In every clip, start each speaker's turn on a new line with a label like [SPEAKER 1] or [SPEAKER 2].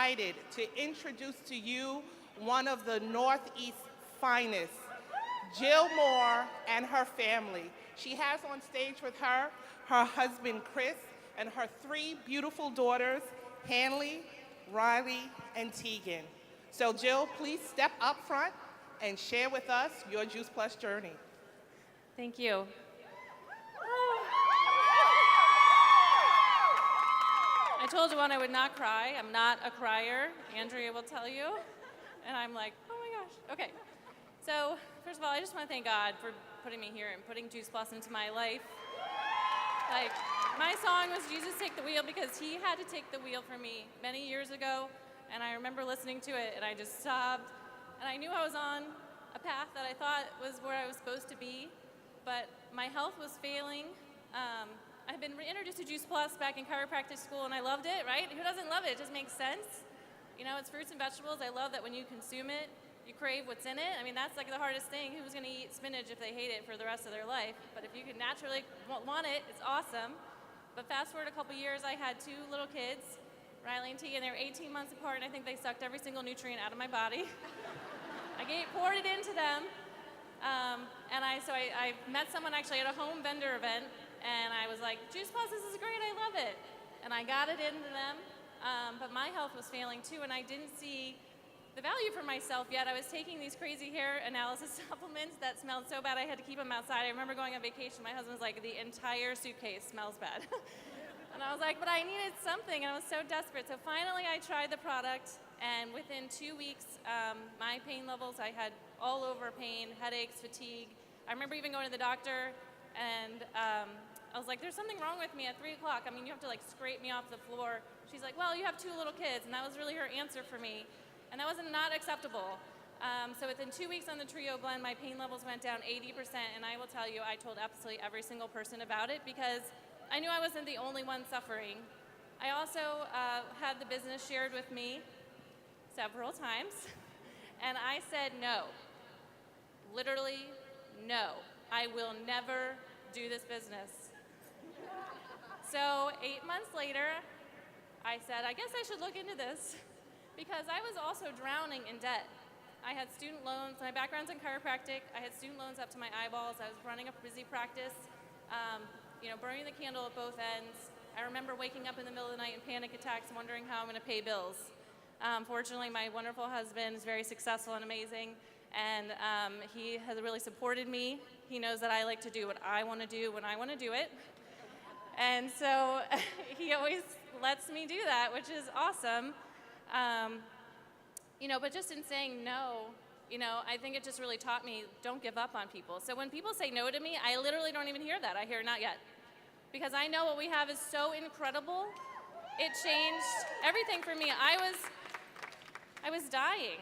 [SPEAKER 1] excited to introduce to you one of the Northeast's finest, Jill Moore and her family. She has on stage with her her husband Chris and her three beautiful daughters, Hanley, Riley, and Tegan. So Jill, please step up front and share with us your Juice Plus journey.
[SPEAKER 2] Thank you. I told Juwan I would not cry. I'm not a crier. Andrea will tell you. And I'm like, oh my gosh. Okay. So, first of all, I just want to thank God for putting me here and putting Juice Plus into my life. Like, my song was Jesus Take the Wheel because he had to take the wheel for me many years ago. And I remember listening to it and I just sobbed. And I knew I was on a path that I thought was where I was supposed to be. But my health was failing. I had been introduced to Juice Plus back in chiropractic school, and I loved it, right? Who doesn't love it? It just makes sense. You know, it's fruits and vegetables. I love that when you consume it, you crave what's in it. I mean, that's like the hardest thing. Who's going to eat spinach if they hate it for the rest of their life? But if you can naturally want it, it's awesome. But fast forward a couple years, I had two little kids, Riley and Tegan. They were 18 months apart, and I think they sucked every single nutrient out of my body. I poured it into them. And I met someone actually at a home vendor event, and I was like, Juice Plus, this is great, I love it. And I got it into them, but my health was failing too, and I didn't see the value for myself yet. I was taking these crazy hair analysis supplements that smelled so bad I had to keep them outside. I remember going on vacation, my husband was like, the entire suitcase smells bad. And I was like, but I needed something, and I was so desperate. So finally I tried the product, and within 2 weeks, my pain levels, I had all over pain, headaches, fatigue. I remember even going to the doctor, and I was like, there's something wrong with me at 3 o'clock. I mean, you have to like scrape me off the floor. She's like, well, you have two little kids, and that was really her answer for me. And that was not acceptable. So within 2 weeks on the Trio blend, my pain levels went down 80%, and I will tell you, I told absolutely every single person about it because I knew I wasn't the only one suffering. I also had the business shared with me several times, and I said no. Literally, no. I will never do this business. So 8 months later, I said, I guess I should look into this because I was also drowning in debt. I had student loans. My background's in chiropractic. I had student loans up to my eyeballs. I was running a busy practice, burning the candle at both ends. I remember waking up in the middle of the night in panic attacks, wondering how I'm going to pay bills. Fortunately, my wonderful husband is very successful and amazing, and he has really supported me. He knows that I like to do what I want to do when I want to do it. And so he always lets me do that, which is awesome. But just in saying no, I think it just really taught me, don't give up on people. So when people say no to me, I literally don't even hear that. I hear not yet. Because I know what we have is so incredible. It changed everything for me. I was dying.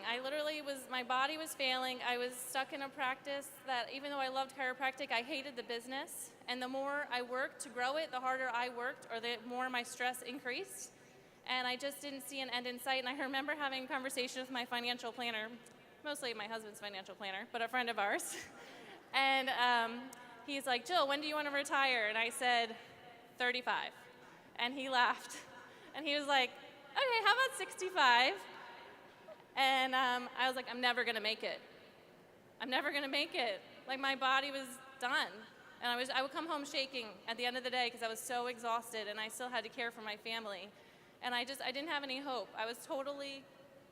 [SPEAKER 2] My body was failing. I was stuck in a practice that even though I loved chiropractic, I hated the business. And the more I worked to grow it, the harder I worked, or the more my stress increased. And I just didn't see an end in sight. And I remember having a conversation with my financial planner, mostly my husband's financial planner, but a friend of ours. And he's like, Jill, when do you want to retire? And I said, 35. And he laughed. And he was like, okay, how about 65? And I was like, I'm never going to make it. I'm never going to make it. Like, my body was done. And I would come home shaking at the end of the day because I was so exhausted, and I still had to care for my family. And I didn't have any hope. I was totally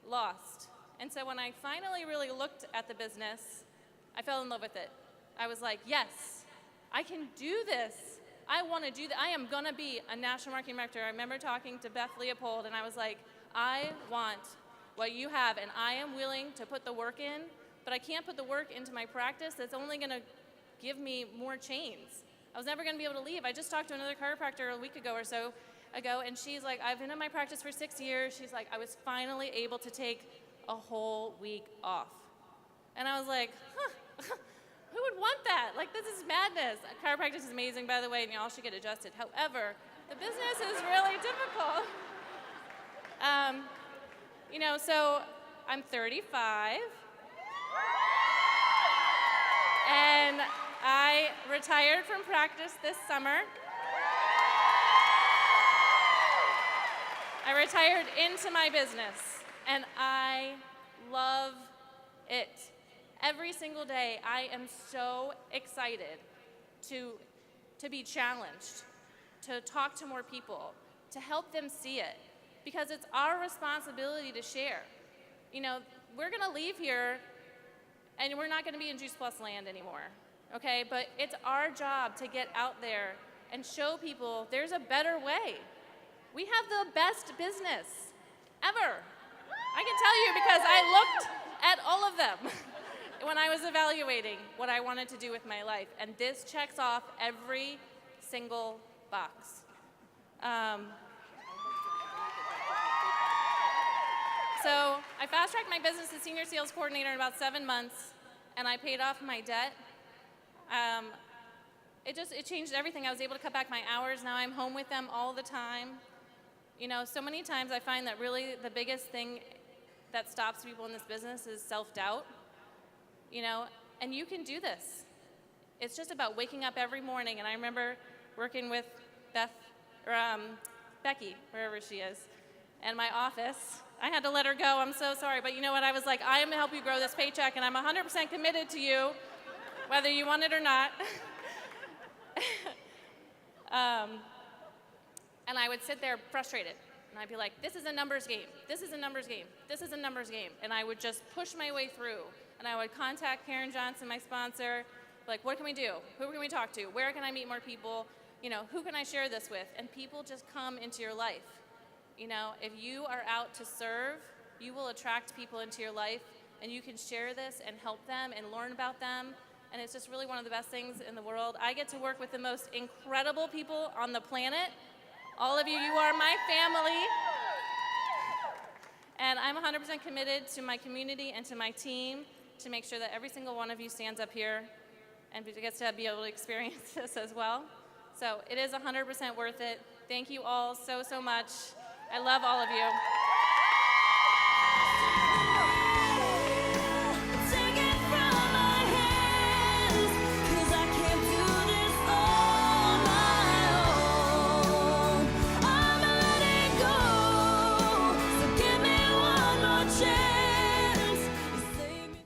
[SPEAKER 2] lost. And so when I finally really looked at the business, I fell in love with it. I was like, yes, I can do this. I want to do that. I am going to be a national marketing director. I remember talking to Beth Leopold, and I was like, I want what you have, and I am willing to put the work in, but I can't put the work into my practice that's only going to give me more chains. I was never going to be able to leave. I just talked to another chiropractor a week ago or so ago, and she's like, I've been in my practice for 6 years. She's like, I was finally able to take a whole week off. And I was like, who would want that? Like, this is madness. Chiropractic is amazing, by the way, and y'all should get adjusted. However, the business is really difficult. So I'm 35, and I retired from practice this summer. I retired into my business, and I love it. Every single day, I am so excited to be challenged, to talk to more people, to help them see it, because it's our responsibility to share. You know, we're gonna leave here and we're not gonna be in Juice Plus land anymore, okay? But it's our job to get out there and show people there's a better way. We have the best business ever. I can tell you because I looked at all of them when I was evaluating what I wanted to do with my life, and this checks off every single box. So I fast-tracked my business to senior sales coordinator in about 7 months, and I paid off my debt. It changed everything. I was able to cut back my hours. Now I'm home with them all the time. You know, so many times I find that really the biggest thing that stops people in this business is self-doubt. You know, and you can do this. It's just about waking up every morning, and I remember working with Becky, wherever she is, in my office. I had to let her go, I'm so sorry, but you know what, I was like, I am gonna help you grow this paycheck, and I'm 100% committed to you, whether you want it or not. And I would sit there frustrated, and I'd be like, this is a numbers game, this is a numbers game, this is a numbers game, and I would just push my way through, and I would contact Karen Johnson, my sponsor, like, what can we do? Who can we talk to? Where can I meet more people? You know, who can I share this with? And people just come into your life. You know, if you are out to serve, you will attract people into your life, and you can share this and help them and learn about them, and it's just really one of the best things in the world. I get to work with the most incredible people on the planet. All of you, you are my family. And I'm 100% committed to my community and to my team to make sure that every single one of you stands up here and gets to be able to experience this as well. So it is 100% worth it. Thank you all so, so much. I love all of you.